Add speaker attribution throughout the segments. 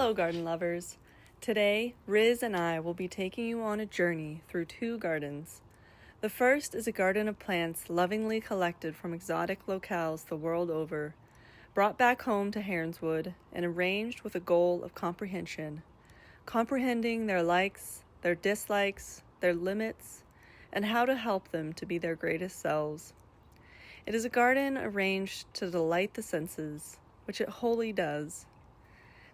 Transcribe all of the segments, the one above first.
Speaker 1: Hello, garden lovers. Today, Riz and I will be taking you on a journey through two gardens. The first is a garden of plants lovingly collected from exotic locales the world over, brought back home to Heronswood and arranged with a goal of comprehension, comprehending their likes, their dislikes, their limits, and how to help them to be their greatest selves. It is a garden arranged to delight the senses, which it wholly does.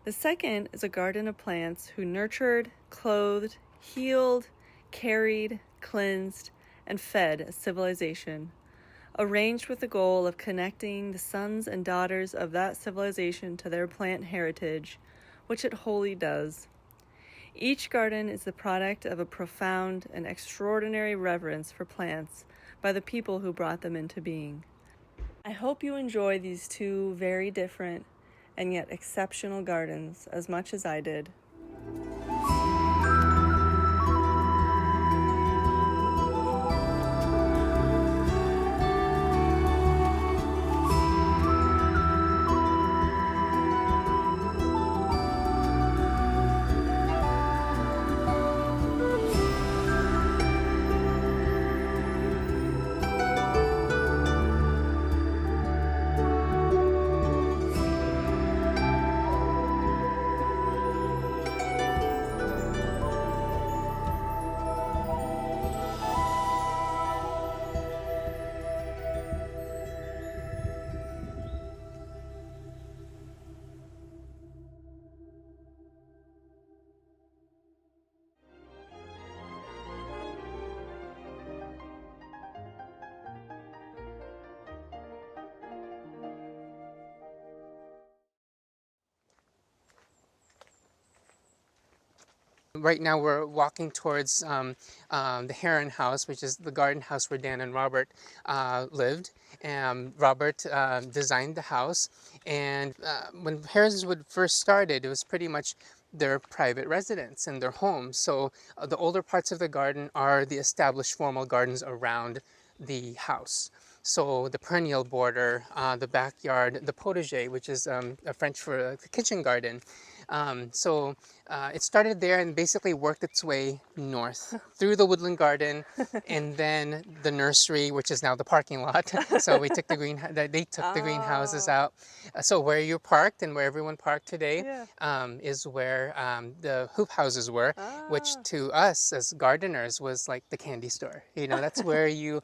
Speaker 1: The second is a garden of plants who nurtured, clothed, healed, carried, cleansed, and fed a civilization, arranged with the goal of connecting the sons and daughters of that civilization to their plant heritage, which it wholly does. Each garden is the product of a profound and extraordinary reverence for plants by the people who brought them into being. I hope you enjoy these two very different and yet exceptional gardens as much as I did.
Speaker 2: Right now we're walking towards the Heron house, which is the garden house where Dan and Robert lived. And Robert designed the house, and when Heronswood first started, it was pretty much their private residence and their home. So the older parts of the garden are the established formal gardens around the house. So the perennial border, the backyard, the potager, which is a French for the kitchen garden. It started there and basically worked its way north through the Woodland Garden and then the nursery, which is now the parking lot. So we took they took the greenhouses out. So where you're parked and where everyone parked today is where the hoop houses were, which to us as gardeners was like the candy store. You know, that's where you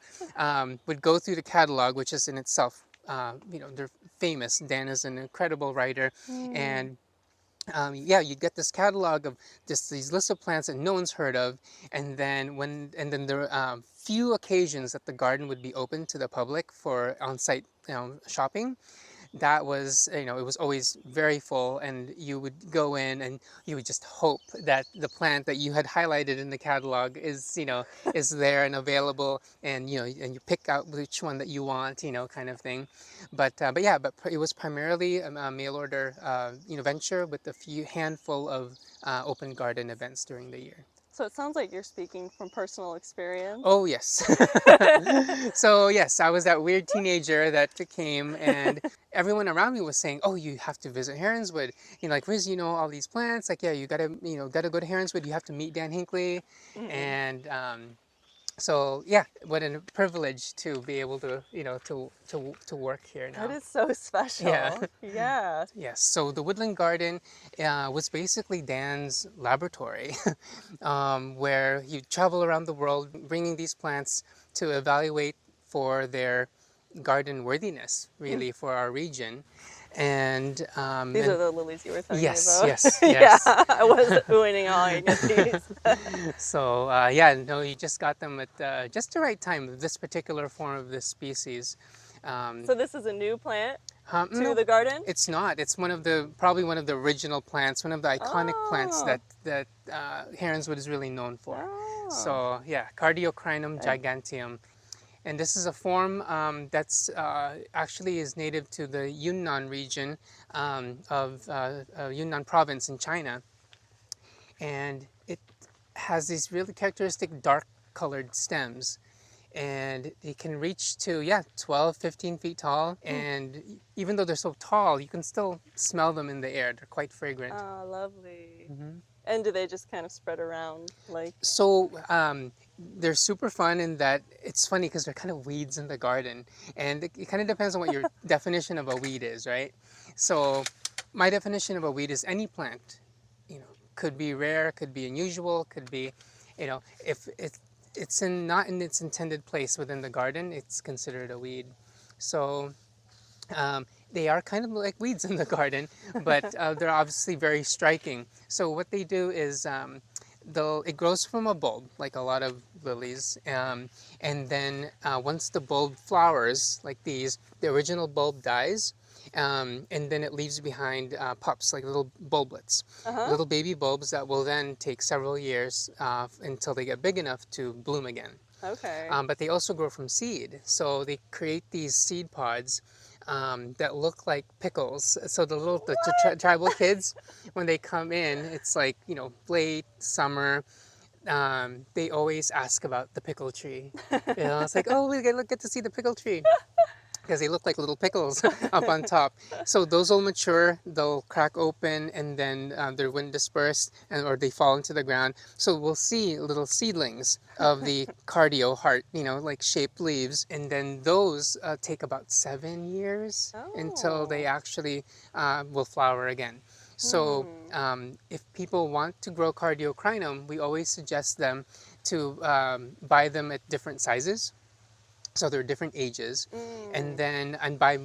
Speaker 2: would go through the catalog, which is in itself, they're famous. Dan is an incredible writer, and you'd get this catalog of just these lists of plants that no one's heard of, and then there are few occasions that the garden would be open to the public for on-site shopping. That was, it was always very full, and you would go in and you would just hope that the plant that you had highlighted in the catalog is, is there and available, and and you pick out which one that you want, kind of thing. But it was primarily a mail order, venture with a few handful of open garden events during the year.
Speaker 1: So it sounds like you're speaking from personal experience.
Speaker 2: Oh, yes. So, yes, I was that weird teenager that came, and everyone around me was saying, oh, you have to visit Heronswood. Like, Riz, all these plants. Like, yeah, you gotta go to Heronswood. You have to meet Dan Hinkley. And so, yeah, what a privilege to be able to, to work here now.
Speaker 1: That is so special.
Speaker 2: Yeah.
Speaker 1: Yeah.
Speaker 2: Yes. So the Woodland Garden was basically Dan's laboratory, where he'd travel around the world bringing these plants to evaluate for their garden worthiness, really, for our region. And
Speaker 1: these are the lilies you were talking about.
Speaker 2: Yes.
Speaker 1: Yeah, I wasn't oohing and awing at these.
Speaker 2: So you just got them at just the right time. This particular form of this species.
Speaker 1: So this is a new plant to
Speaker 2: no,
Speaker 1: the garden?
Speaker 2: It's not. It's probably one of the original plants, one of the iconic plants that Heronswood is really known for. So yeah, Cardiocrinum giganteum. And this is a form that's actually is native to the Yunnan region of Yunnan province in China. And it has these really characteristic dark colored stems. and they can reach to, yeah, 12, 15 feet tall. And even though they're so tall, you can still smell them in the air. They're quite fragrant.
Speaker 1: Oh, lovely.
Speaker 2: Hmm.
Speaker 1: And do they just kind of spread around like?
Speaker 2: So they're super fun in that it's funny because they're kind of weeds in the garden, and it kind of depends on what your definition of a weed is, right? So my definition of a weed is any plant, could be rare, could be unusual, could be, if it's not in its intended place within the garden, it's considered a weed. So they are kind of like weeds in the garden, but they're obviously very striking. So what they do is it grows from a bulb, like a lot of lilies, and then once the bulb flowers, like these, the original bulb dies, and then it leaves behind pups, like little bulblets, little baby bulbs that will then take several years until they get big enough to bloom again.
Speaker 1: Okay.
Speaker 2: But they also grow from seed, so they create these seed pods that look like pickles. So the tribal kids, when they come in, it's like, late summer. They always ask about the pickle tree. It's like, oh, we get to see the pickle tree. Because they look like little pickles up on top. So those will mature, they'll crack open, and then they're wind dispersed, or they fall into the ground. So we'll see little seedlings of the cardio heart, like shaped leaves. And then those take about 7 years until they actually will flower again. So if people want to grow cardiocrinum, we always suggest them to buy them at different sizes. So there are different ages, and buy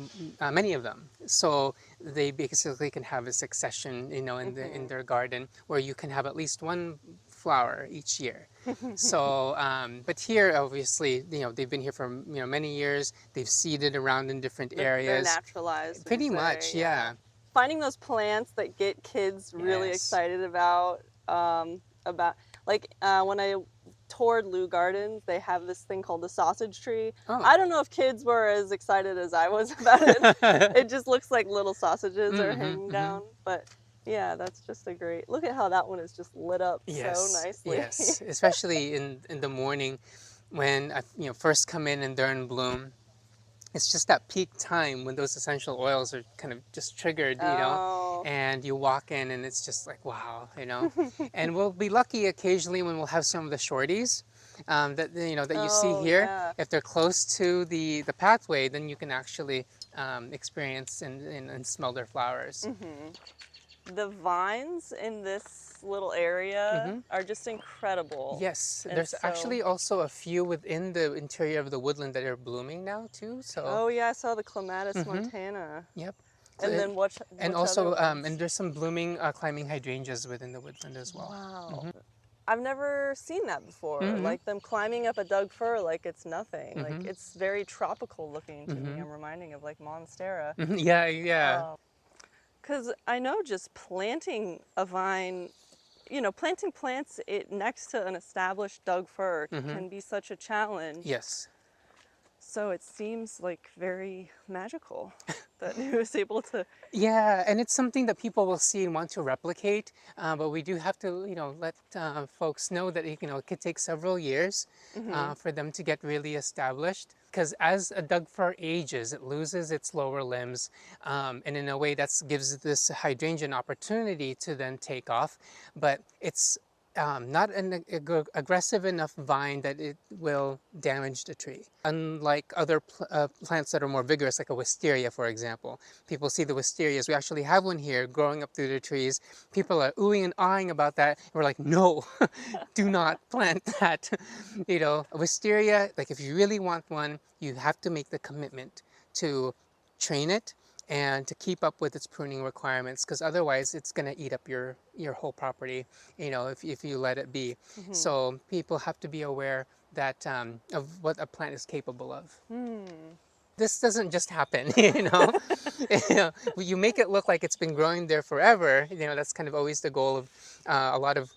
Speaker 2: many of them. So they basically can have a succession, in their garden, where you can have at least one flower each year. So, but here, obviously, they've been here for many years. They've seeded around in different areas.
Speaker 1: They're naturalized.
Speaker 2: Pretty much, yeah.
Speaker 1: Finding those plants that get kids really excited about like when I toured Lou Gardens, they have this thing called the sausage tree.
Speaker 2: Oh.
Speaker 1: I don't know if kids were as excited as I was about it. It just looks like little sausages are hanging down, but yeah, that's just a great, look at how that one is just lit up so nicely.
Speaker 2: Yes, especially in the morning when first come in and they're in bloom. It's just that peak time when those essential oils are kind of just triggered, and you walk in and it's just like, wow, And we'll be lucky occasionally when we'll have some of the shorties that you see here.
Speaker 1: Yeah.
Speaker 2: If they're close to the pathway, then you can actually experience and smell their flowers.
Speaker 1: The vines in this little area are just incredible.
Speaker 2: Yes,
Speaker 1: And
Speaker 2: there's actually also a few within the interior of the woodland that are blooming now too. So
Speaker 1: oh yeah, I saw the Clematis montana.
Speaker 2: Yep.
Speaker 1: And then what?
Speaker 2: And also, and there's some blooming climbing hydrangeas within the woodland as well.
Speaker 1: Wow. I've never seen that before. Like them climbing up a Doug fir like it's nothing. Like it's very tropical looking to me. I'm reminding of like Monstera.
Speaker 2: Yeah.
Speaker 1: Because I know just planting a vine, planting plants next to an established Doug fir can be such a challenge.
Speaker 2: Yes.
Speaker 1: So it seems like very magical that he was able to.
Speaker 2: Yeah, and it's something that people will see and want to replicate, but we do have to, let folks know that it could take several years for them to get really established. Because as a Doug fir ages, it loses its lower limbs, and in a way that gives this hydrangea an opportunity to then take off. But it's not an aggressive enough vine that it will damage the tree. Unlike other plants that are more vigorous, like a wisteria, for example. People see the wisterias. We actually have one here growing up through the trees. People are oohing and ahhing about that. And we're like, no, do not plant that. A wisteria, like if you really want one, you have to make the commitment to train it and to keep up with its pruning requirements, because otherwise it's going to eat up your whole property, if you let it be. So people have to be aware that of what a plant is capable of. This doesn't just happen, You make it look like it's been growing there forever. That's kind of always the goal of a lot of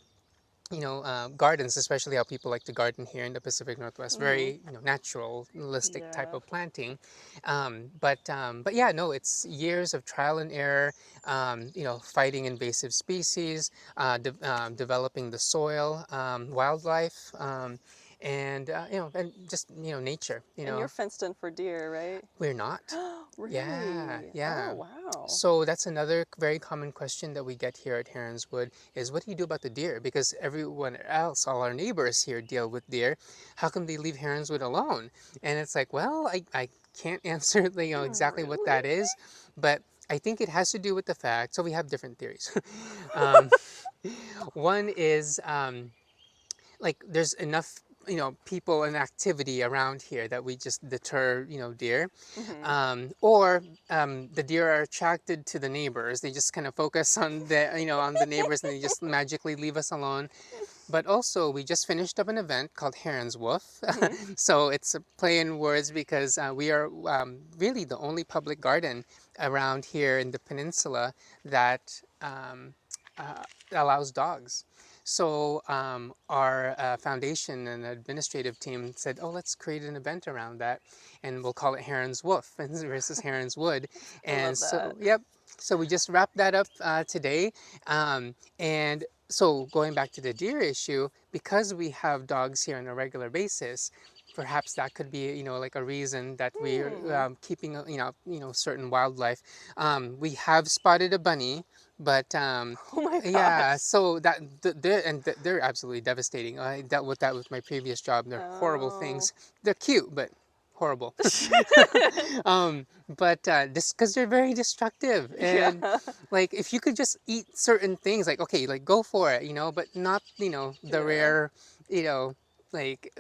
Speaker 2: gardens, especially how people like to garden here in the Pacific Northwest. Very, naturalistic type of planting. But yeah, no, it's years of trial and error, fighting invasive species, developing the soil, wildlife, and and just nature.
Speaker 1: And you're fenced in for deer, right?
Speaker 2: We're not.
Speaker 1: Really?
Speaker 2: Yeah, yeah.
Speaker 1: Oh, wow.
Speaker 2: So that's another very common question that we get here at Heronswood is, what do you do about the deer? Because everyone else, all our neighbors here deal with deer. How come they leave Heronswood alone? And it's like, well, I can't answer exactly what
Speaker 1: Really?
Speaker 2: that is, but I think it has to do with the fact, so we have different theories. um, One is like there's enough people and activity around here that we just deter deer,
Speaker 1: Mm-hmm.
Speaker 2: or the deer are attracted to the neighbors. They just kind of focus on the on the neighbors, and they just magically leave us alone. But also, we just finished up an event called Heronswood.
Speaker 1: Mm-hmm.
Speaker 2: So it's a play in words because we are really the only public garden around here in the peninsula that allows dogs. So our foundation and administrative team said, "Oh, let's create an event around that, and we'll call it Heron's Woof versus Heron's Wood."
Speaker 1: I
Speaker 2: And
Speaker 1: love
Speaker 2: so,
Speaker 1: that.
Speaker 2: yep. So we just wrapped that up today, and so going back to the deer issue, because we have dogs here on a regular basis, perhaps that could be like a reason that we're
Speaker 1: Hmm.
Speaker 2: keeping certain wildlife. We have spotted a bunny, but
Speaker 1: Oh my
Speaker 2: yeah,
Speaker 1: gosh.
Speaker 2: so they're absolutely devastating. I dealt with that with my previous job. They're horrible
Speaker 1: Oh.
Speaker 2: things. They're cute, but horrible. But this because they're very destructive, and
Speaker 1: Yeah.
Speaker 2: like if you could just eat certain things, like okay, like go for it, but not the
Speaker 1: Yeah.
Speaker 2: rare, you know, like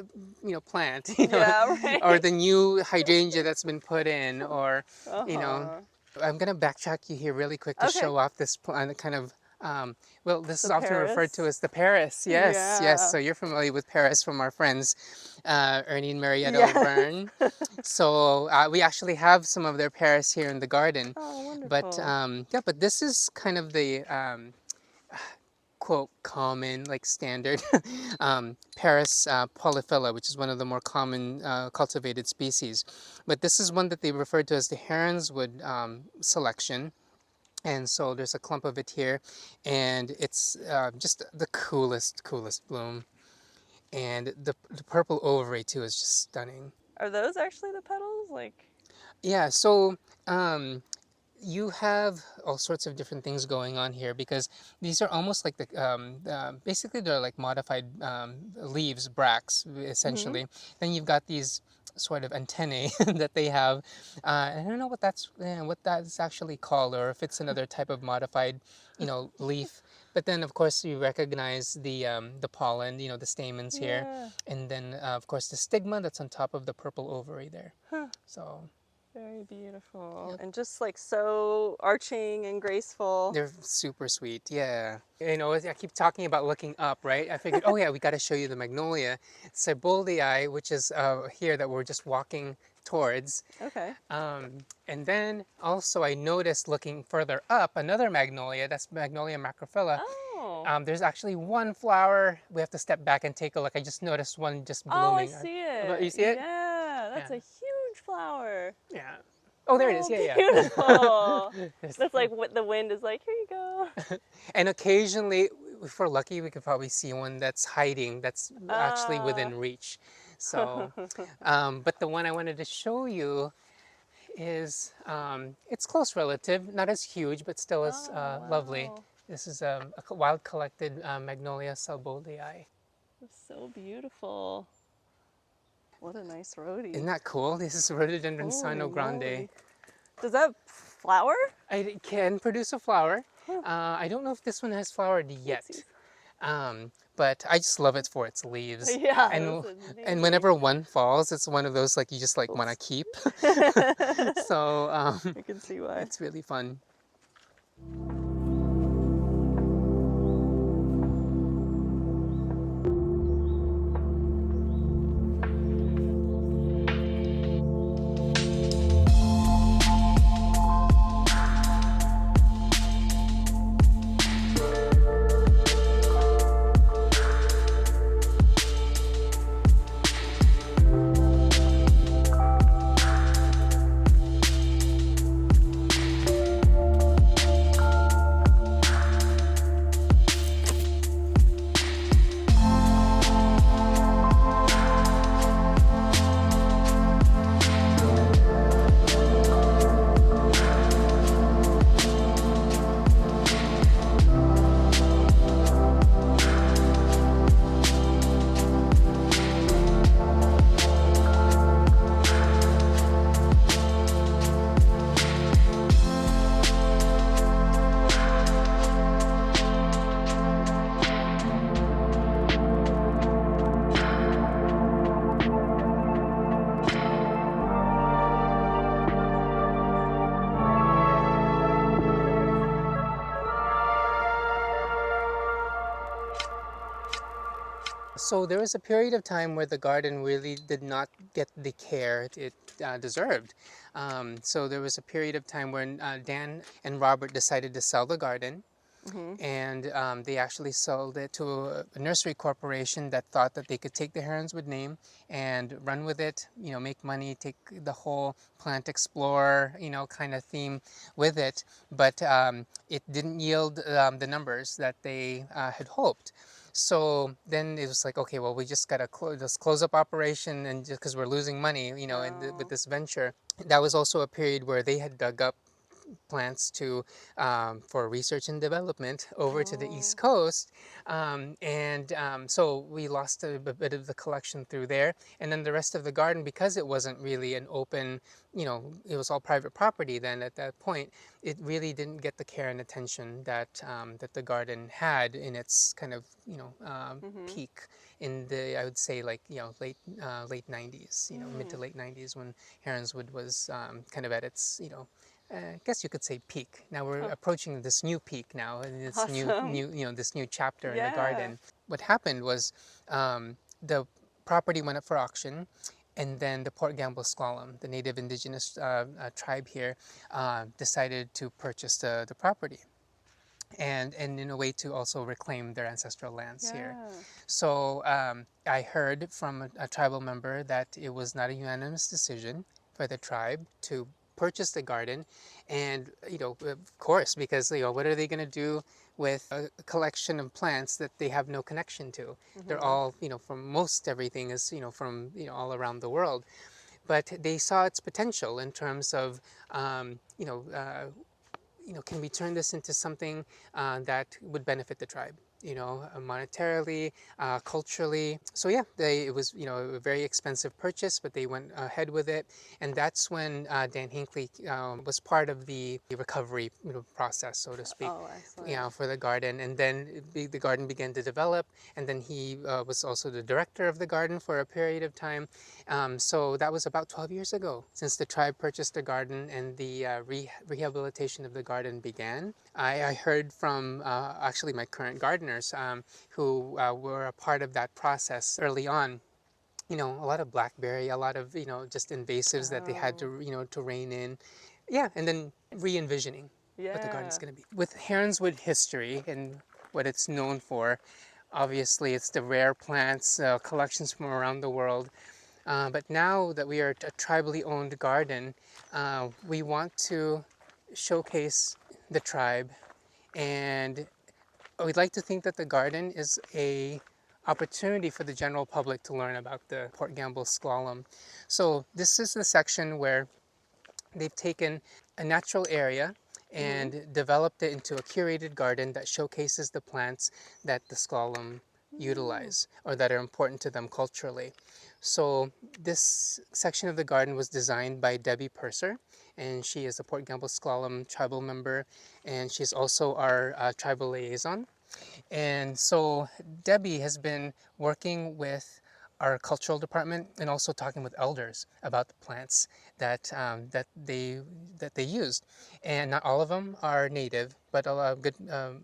Speaker 2: plant,
Speaker 1: Yeah,
Speaker 2: or
Speaker 1: right.
Speaker 2: the new hydrangea that's been put in, or you know.
Speaker 1: Uh-huh.
Speaker 2: I'm gonna backtrack you here really quick to
Speaker 1: Okay.
Speaker 2: show off this plant, kind of. Well, this
Speaker 1: The
Speaker 2: is often referred to
Speaker 1: Paris.
Speaker 2: as the Paris. Yes, yes.
Speaker 1: Yeah.
Speaker 2: So you're familiar with Paris from our friends, Ernie and Marietta
Speaker 1: Yes.
Speaker 2: O'Byrne. So we actually have some of their Paris here in the garden.
Speaker 1: Oh,
Speaker 2: But
Speaker 1: wonderful.
Speaker 2: yeah, but this is kind of the quote common, like standard Paris polyphylla, which is one of the more common cultivated species. But this is one that they refer to as the Heronswood selection. And so there's a clump of it here, and it's just the coolest bloom. And the purple ovary too is just stunning.
Speaker 1: Are those actually the petals? Like,
Speaker 2: Yeah, so you have all sorts of different things going on here because these are almost like basically they're like modified leaves, bracts,
Speaker 1: mm-hmm.
Speaker 2: essentially. Then you've got these sort of antennae that they have. I don't know what that's actually called, or if it's another type of modified, leaf. But then, of course, you recognize the pollen, the stamens here,
Speaker 1: Yeah.
Speaker 2: and then of course the stigma that's on top of the purple ovary there.
Speaker 1: Huh.
Speaker 2: So.
Speaker 1: Very beautiful.
Speaker 2: Yep.
Speaker 1: And just like so arching and graceful.
Speaker 2: They're super sweet, yeah. I keep talking about looking up, right? I figured, oh yeah, we got to show you the magnolia Ceboldii, which is here that we're just walking towards.
Speaker 1: Okay.
Speaker 2: And then also I noticed looking further up another magnolia, that's Magnolia macrophylla.
Speaker 1: Oh.
Speaker 2: There's actually one flower. We have to step back and take a look. I just noticed one just
Speaker 1: Oh, I
Speaker 2: blooming.
Speaker 1: see
Speaker 2: You
Speaker 1: it.
Speaker 2: see it?
Speaker 1: Yeah,
Speaker 2: Yeah.
Speaker 1: that's a huge flower.
Speaker 2: Yeah. Oh, there it is.
Speaker 1: Oh,
Speaker 2: Yeah,
Speaker 1: beautiful.
Speaker 2: yeah. There's-
Speaker 1: That's like what the wind is like, here you go.
Speaker 2: And occasionally, if we're lucky, we could probably see one that's hiding, that's actually
Speaker 1: Ah.
Speaker 2: within reach. So, but the one I wanted to show you is, it's close relative, not as huge, but still as
Speaker 1: Oh,
Speaker 2: lovely.
Speaker 1: wow.
Speaker 2: This is a wild collected Magnolia Ceboldii.
Speaker 1: That's so beautiful. What a nice rhodie.
Speaker 2: Isn't that cool? This is Rhododendron
Speaker 1: Holy
Speaker 2: Sino Grande.
Speaker 1: moly. Does that flower?
Speaker 2: It can produce a flower.
Speaker 1: Huh.
Speaker 2: I don't know if this one has flowered yet.
Speaker 1: Oopsies.
Speaker 2: But I just love it for its leaves.
Speaker 1: Yeah,
Speaker 2: And
Speaker 1: that's
Speaker 2: and
Speaker 1: amazing.
Speaker 2: whenever one falls, it's one of those like you just like want to
Speaker 1: Oops.
Speaker 2: keep. So
Speaker 1: I can see why.
Speaker 2: it's really fun. So there was a period of time where the garden really did not get the care it deserved. So there was a period of time when Dan and Robert decided to sell the garden,
Speaker 1: Mm-hmm.
Speaker 2: and they actually sold it to a nursery corporation that thought that they could take the Heronswood name and run with it, make money, take the whole plant explorer, kind of theme with it. But it didn't yield the numbers that they had hoped. So then it was like, okay, well, we just gotta just close up operation, and just because we're losing money, with
Speaker 1: Oh.
Speaker 2: this venture. That was also a period where they had dug up plants to for research and development over to the
Speaker 1: Oh.
Speaker 2: East Coast, and so we lost a bit of the collection through there, and then the rest of the garden, because it wasn't really an open, it was all private property then at that point. It really didn't get the care and attention that the garden had in its kind of
Speaker 1: Mm-hmm.
Speaker 2: peak in the, I would say, like late 90s, mid to
Speaker 1: Mm.
Speaker 2: late 90s, when Heronswood was kind of at its I guess you could say peak. Now we're
Speaker 1: Huh.
Speaker 2: approaching this new peak now, and this
Speaker 1: Awesome.
Speaker 2: this new chapter in the
Speaker 1: Yeah.
Speaker 2: garden. What happened was the property went up for auction, and then the Port Gamble Slalom, the native indigenous tribe here, decided to purchase the property. And in a way to also reclaim their ancestral lands here.
Speaker 1: Yeah.
Speaker 2: So I heard from a tribal member that it was not a unanimous decision for the tribe to purchase the garden, and of course, because what are they going to do with a collection of plants that they have no connection to? They're
Speaker 1: Mm-hmm.
Speaker 2: all from most everything is from all around the world, but they saw its potential in terms of can we turn this into something that would benefit the tribe? Monetarily, culturally. So yeah, it was a very expensive purchase, but they went ahead with it, and that's when Dan Hinkley was part of the recovery process, so to speak.
Speaker 1: Oh, excellent.
Speaker 2: For the garden, and then the garden began to develop, and then he was also the director of the garden for a period of time. So that was about 12 years ago since the tribe purchased the garden, and the rehabilitation of the garden began. I heard from actually my current gardeners who were a part of that process early on. A lot of blackberry, a lot of just invasives that they had
Speaker 1: Oh.
Speaker 2: to rein in. Yeah, and then re-envisioning what the garden's
Speaker 1: Yeah.
Speaker 2: going to be. With Heronswood history and what it's known for, obviously it's the rare plants, collections from around the world. But now that we are a tribally owned garden, we want to showcase the tribe, and we'd like to think that the garden is a opportunity for the general public to learn about the Port Gamble slalom. So this is the section where they've taken a natural area
Speaker 1: Mm-hmm.
Speaker 2: and developed it into a curated garden that showcases the plants that the slalom
Speaker 1: Mm.
Speaker 2: utilize or that are important to them culturally. So this section of the garden was designed by Debbie Purser, and she is a Port Gamble Slalom tribal member, and she's also our tribal liaison. And so Debbie has been working with our cultural department and also talking with elders about the plants that they used, and not all of them are native, but a good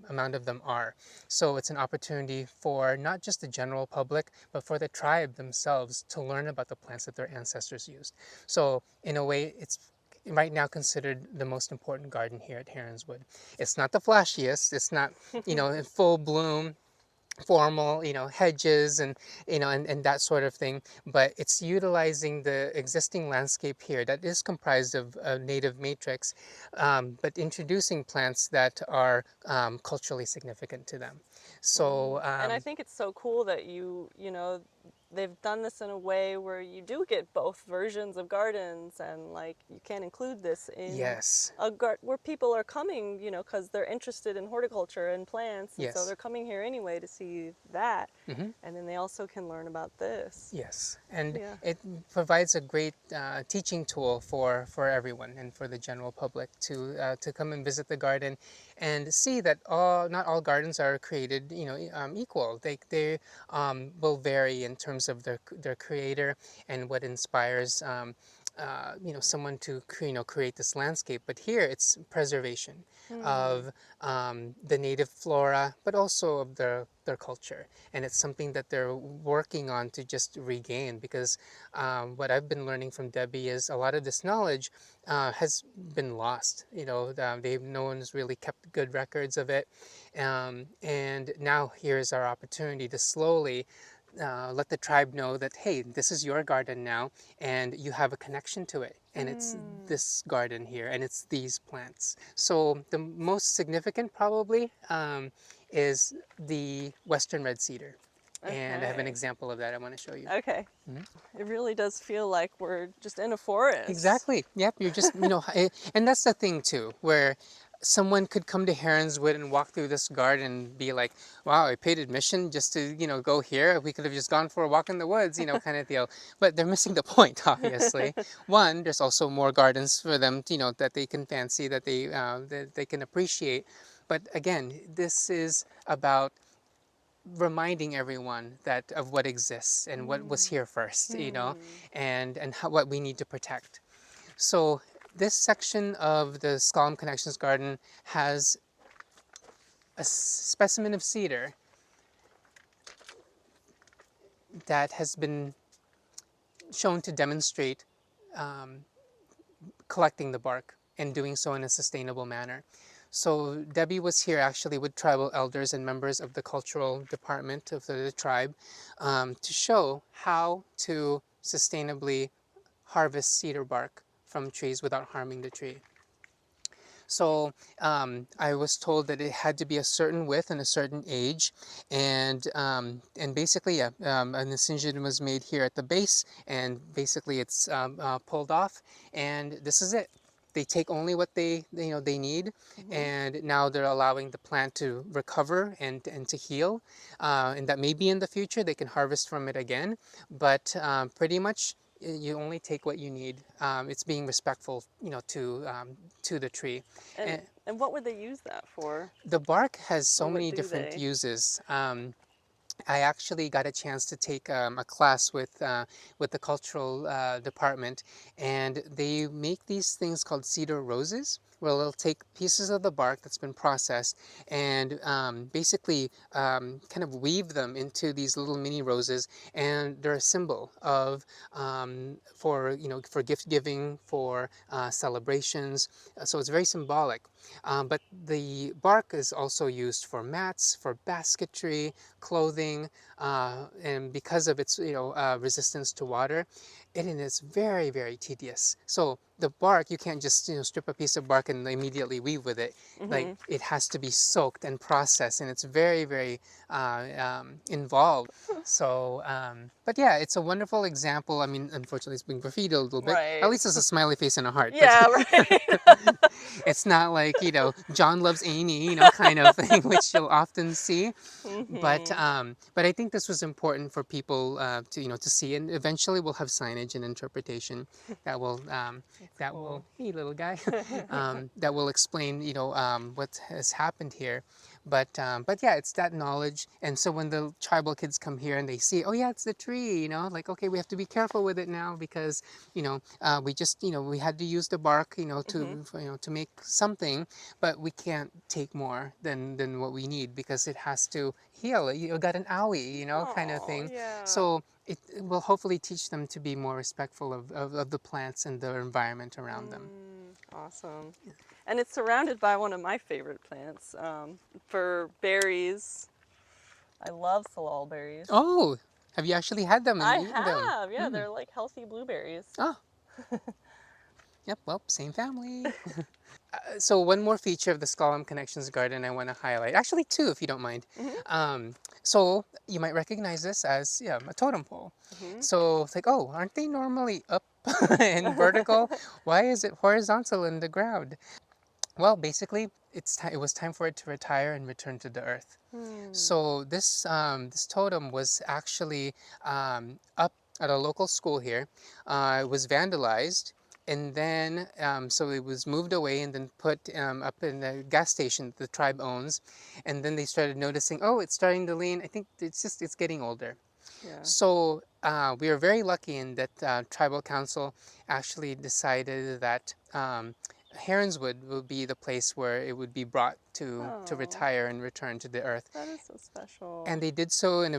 Speaker 2: amount of them are. So it's an opportunity for not just the general public, but for the tribe themselves to learn about the plants that their ancestors used. So in a way, it's right now considered the most important garden here at Heronswood. It's not the flashiest. It's not in full bloom, formal, hedges and that sort of thing. But it's utilizing the existing landscape here that is comprised of native matrix, but introducing plants that are culturally significant to them. So
Speaker 1: And I think it's so cool that they've done this in a way where you do get both versions of gardens, and like you can include this in
Speaker 2: yes,
Speaker 1: a where people are coming, because they're interested in horticulture and plants, and so
Speaker 2: yes.
Speaker 1: they're coming here anyway to see that,
Speaker 2: Hmm.
Speaker 1: and then they also can learn about this.
Speaker 2: Yes, and
Speaker 1: Yeah.
Speaker 2: it provides a great teaching tool for everyone and for the general public to come and visit the garden and see that not all gardens are created equal. They will vary in terms of their creator and what inspires someone to create this landscape. But here it's preservation
Speaker 1: Hmm.
Speaker 2: of the native flora, but also of their culture. And it's something that they're working on to just regain, because what I've been learning from Debbie is a lot of this knowledge has been lost. No one's really kept good records of it. And now here's our opportunity to slowly let the tribe know that, hey, this is your garden now, and you have a connection to it. And it's
Speaker 1: Mm.
Speaker 2: this garden here, and it's these plants. So the most significant probably is the Western Red Cedar. And I have an
Speaker 1: Okay.
Speaker 2: example of that I want to show you.
Speaker 1: Okay.
Speaker 2: Mhm.
Speaker 1: It really does feel like we're just in a forest.
Speaker 2: Exactly. Yep. You're just, and that's the thing too, where someone could come to Heronswood and walk through this garden and be like, wow, I paid admission just to, go here. We could have just gone for a walk in the woods, kind of deal. But they're missing the point, obviously. One, there's also more gardens for them, that they can fancy, that they can appreciate. But again, this is about reminding everyone that of what exists and what was here first,
Speaker 1: Hmm.
Speaker 2: and what we need to protect. So this section of the Skolm Connections Garden has a specimen of cedar that has been shown to demonstrate um, collecting the bark and doing so in a sustainable manner. So Debbie was here actually with tribal elders and members of the cultural department of the tribe to show how to sustainably harvest cedar bark from trees without harming the tree. So I was told that it had to be a certain width and a certain age, and basically, yeah, an incision was made here at the base, and basically it's pulled off, and this is it. They take only what they need,
Speaker 1: Hmm.
Speaker 2: and now they're allowing the plant to recover and to heal, and that maybe in the future they can harvest from it again, but pretty much you only take what you need. It's being respectful, to the tree.
Speaker 1: And
Speaker 2: And
Speaker 1: and what would they use that for?
Speaker 2: the bark has
Speaker 1: Or
Speaker 2: so
Speaker 1: what
Speaker 2: many
Speaker 1: do
Speaker 2: different
Speaker 1: they?
Speaker 2: uses. I actually got a chance to take a class with the cultural department, and they make these things called cedar roses, where they'll take pieces of the bark that's been processed and basically kind of weave them into these little mini roses, and they're a symbol of for gift giving, for celebrations. So it's very symbolic. But the bark is also used for mats, for basketry, clothing, and because of its resistance to water, it is very, very tedious. So the bark, you can't just strip a piece of bark and immediately weave with it. Like,
Speaker 1: Hmm.
Speaker 2: it has to be soaked and processed, and it's very, very involved. So but yeah, it's a wonderful example. I mean, unfortunately it's being graffitied a little bit. At
Speaker 1: Right.
Speaker 2: least it's a smiley face and a heart, but
Speaker 1: Yeah, right.
Speaker 2: it's not like John loves Amy, kind of thing, which you'll often see. But
Speaker 1: Hmm.
Speaker 2: I think this was important for people to see, and eventually we'll have signage and interpretation that will
Speaker 1: That's cool.
Speaker 2: hey, little guy, that will explain what has happened here. But yeah, it's that knowledge, and so when the tribal kids come here and they see, oh yeah, it's the tree, like, okay, we have to be careful with it now, because we just we had to use the bark
Speaker 1: Hmm.
Speaker 2: to make something, but we can't take more than what we need, because it has to heal. You got an owie, kind of
Speaker 1: Oh,
Speaker 2: thing.
Speaker 1: yeah.
Speaker 2: So it will hopefully teach them to be more respectful of the plants and the environment around them.
Speaker 1: Awesome. And it's surrounded by one of my favorite plants for berries. I love salal berries.
Speaker 2: Oh, have you actually had them and
Speaker 1: I
Speaker 2: eaten them?
Speaker 1: have, yeah,
Speaker 2: Hmm.
Speaker 1: they're like healthy blueberries.
Speaker 2: Oh, yep. Well, same family. So one more feature of the Skollam Connections Garden I want to highlight. Actually, two, if you don't mind.
Speaker 1: Hmm.
Speaker 2: So you might recognize this as, yeah, a totem pole.
Speaker 1: Hmm.
Speaker 2: So it's like, oh, aren't they normally up and vertical? Why is it horizontal in the ground? Well, basically, it was time for it to retire and return to the earth.
Speaker 1: Hmm.
Speaker 2: So this totem was actually up at a local school here. It was vandalized, and then so it was moved away and then put up in the gas station that the tribe owns. And then they started noticing, oh, it's starting to lean. I think it's getting older.
Speaker 1: Yeah.
Speaker 2: So we were very lucky in that tribal council actually decided that Heronswood will be the place where it would be brought to
Speaker 1: Oh,
Speaker 2: retire and return to the earth.
Speaker 1: that is so special.
Speaker 2: And they did so in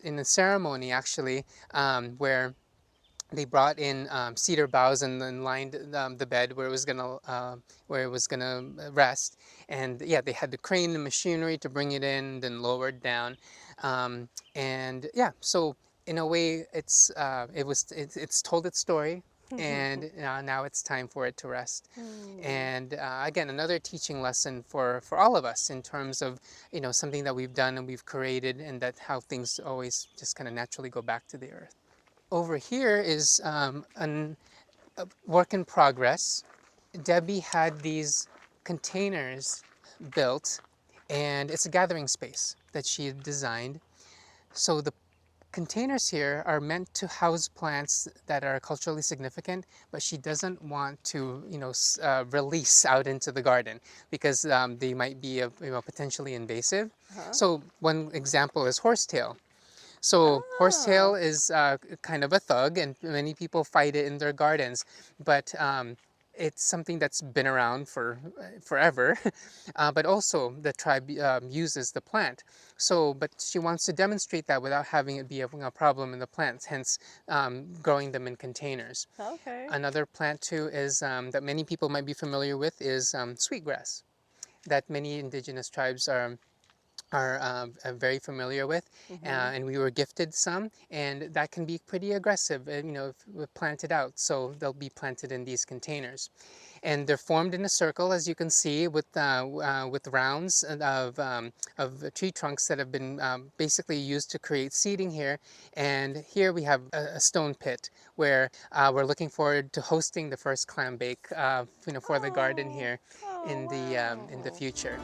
Speaker 2: in a ceremony actually, where they brought in cedar boughs and then lined the bed where it was gonna rest. And yeah, they had to crane the machinery to bring it in, then lower it down. And yeah, so in a way, it's told its story, and now it's time for it to rest.
Speaker 1: Hmm.
Speaker 2: And again, another teaching lesson for all of us in terms of something that we've done and we've created, and that how things always just kind of naturally go back to the earth. Over here is a work in progress. Debbie had these containers built, and it's a gathering space that she had designed. So the containers here are meant to house plants that are culturally significant, but she doesn't want to, release out into the garden because they might be, potentially invasive.
Speaker 1: Huh?
Speaker 2: So one example is horsetail. So
Speaker 1: Ah.
Speaker 2: horsetail is kind of a thug, and many people fight it in their gardens. But it's something that's been around for forever. But also the tribe uses the plant. So, but she wants to demonstrate that without having it be a problem in the plants. Hence, growing them in containers.
Speaker 1: Okay.
Speaker 2: Another plant too is that many people might be familiar with is sweetgrass. That many indigenous tribes are very familiar with,
Speaker 1: Mm-hmm.
Speaker 2: and we were gifted some, and that can be pretty aggressive, if we plant it out. So they'll be planted in these containers, and they're formed in a circle, as you can see, with rounds of tree trunks that have been basically used to create seating here. And here we have a stone pit where we're looking forward to hosting the first clam bake, for the garden
Speaker 1: Oh.
Speaker 2: here
Speaker 1: Oh,
Speaker 2: in the
Speaker 1: wow.
Speaker 2: future.